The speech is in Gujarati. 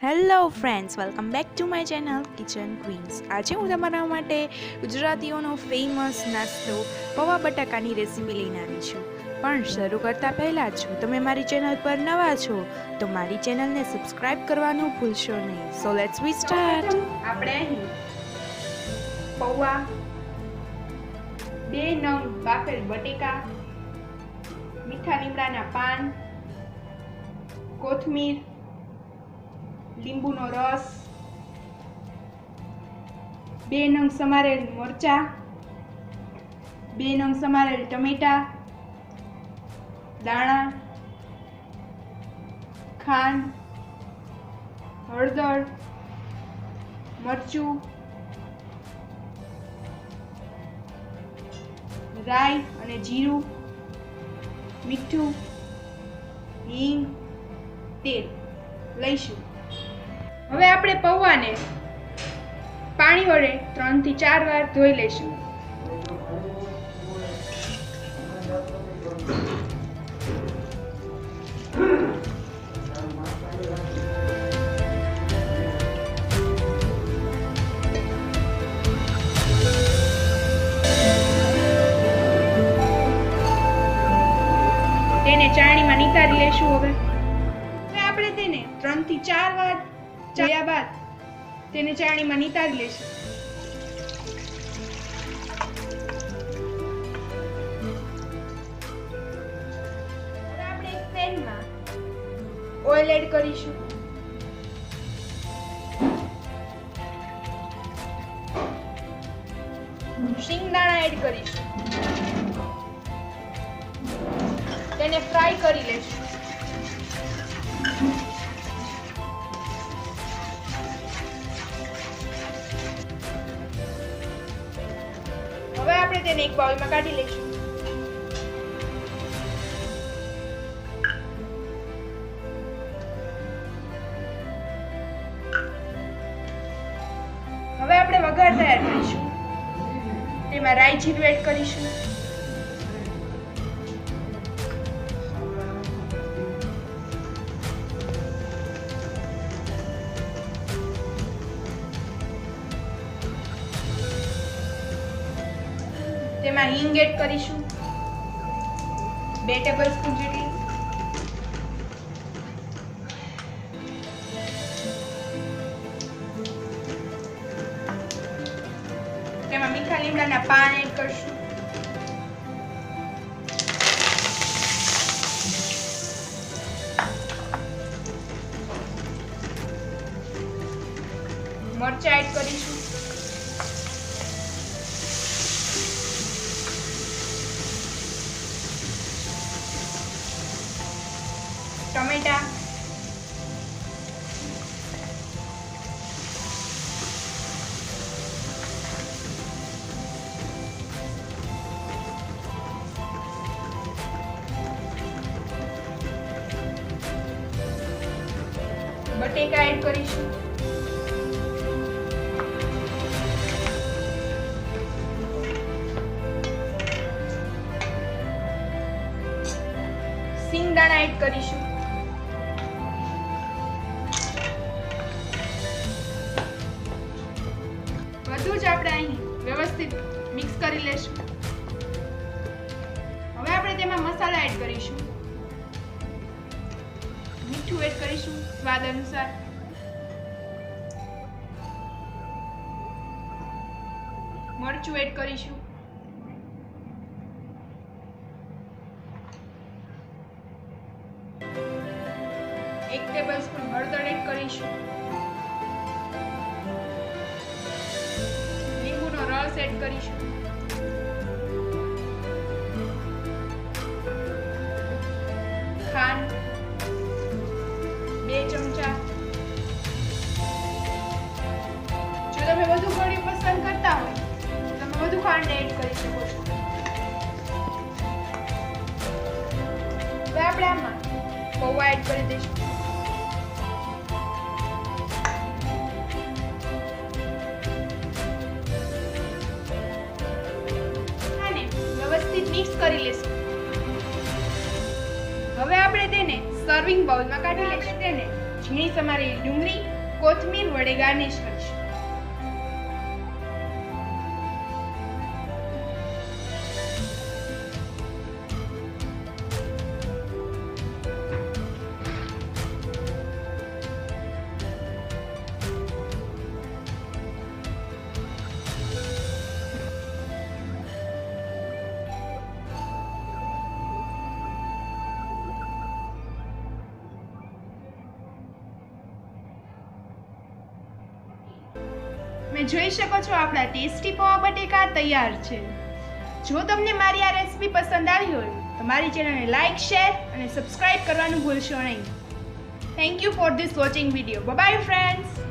Hello friends, welcome back to my channel kitchen Queens. આજે હું તમારા માટે ગુજરાતીઓનો ફેમસ નાસ્તો પૌવા બટાકાની રેસીપી લઈને આવી છું. પણ શરૂ કરતાં પહેલાં જો તમે મારી ચેનલ પર નવા છો તો મારી ચેનલને સબસ્ક્રાઇબ કરવાનું ભૂલશો નહીં. So let's V start. આપણે અહીં પૌવા, 2 નંગ બાફેલ બટેકા, મીઠા લીમડાના પાન, કોથમીર, લીંબુનો રસ, 2 નંગ સમારેલ મરચાં, 2 નંગ સમારેલ ટમેટા, દાણા, ખાંડ, હળદર, મરચું, રાઈ અને જીરું, મીઠું, હિંગ, તેલ લઈશું. હવે આપણે પૌવાને પાણી વડે 3 થી 4 વાર ધોઈ લઈશું. તેને ચાળણીમાં નિતારી લેશું. હવે આપણે તેને 3 થી 4 વાર ચાળ્યા બાદ તેને ચાળણીમાં નિતારી લેશું. હવે આપણે એક પેનમાં ઓઇલ એડ કરીશું. શિંગદાણા એડ કરીશું. તેને ફ્રાય કરી લેશું. હવે આપણે તેને એક બાઉલમાં કાઢી લઈશું. હવે આપણે વઘાર તૈયાર કરીશું. તેમાં રાઈ જીરું એડ કરીશું. તેમાં હિંગ એડ કરીશું, 2 ટેબલસ્પૂન જેટલી. તેમાં મીઠા લીમડાના પાન એડ કરશું. મરચાં એડ કરીશું. ટમેટા, બટેકા એડ કરીશું. સિંગદાણા એડ કરીશું. બધું જ આપણે અહીં વ્યવસ્થિત મિક્સ કરી લેશું. હવે આપણે તેમાં મસાલા એડ કરીશું. મીઠું એડ કરીશું સ્વાદ અનુસાર. મરચું એડ કરીશું. એક ટેબલસ્પૂન હળદર એડ કરીશું. લીંબુનો રસ એડ કરીશું. ખાંડ 2 ચમચા. જો તમે વધુ ગળ્યું પસંદ કરતા હોય તો તમે વધુ ખાંડ એડ કરી શકો છો. હવે આપણે આમાં પૌવા એડ કરી દઈશું. અને વ્યવસ્થિત મિક્સ કરી લેશું. હવે આપણે તેને સર્વિંગ બાઉલમાં કાઢી લઈશું. તેને ઝીણી સમારેલી ડુંગળી, કોથમીર વડે ગાર્નિશ કરીશું. તમે જોઈ શકો છો આપણા ટેસ્ટી પૌવા બટેકા તૈયાર છે. જો તમને મારી આ રેસીપી પસંદ આવી હોય તો મારી ચેનલને લાઈક, શેર અને સબસ્ક્રાઇબ કરવાનું ભૂલશો નહીં. Thank you for this watching video. Bye bye friends.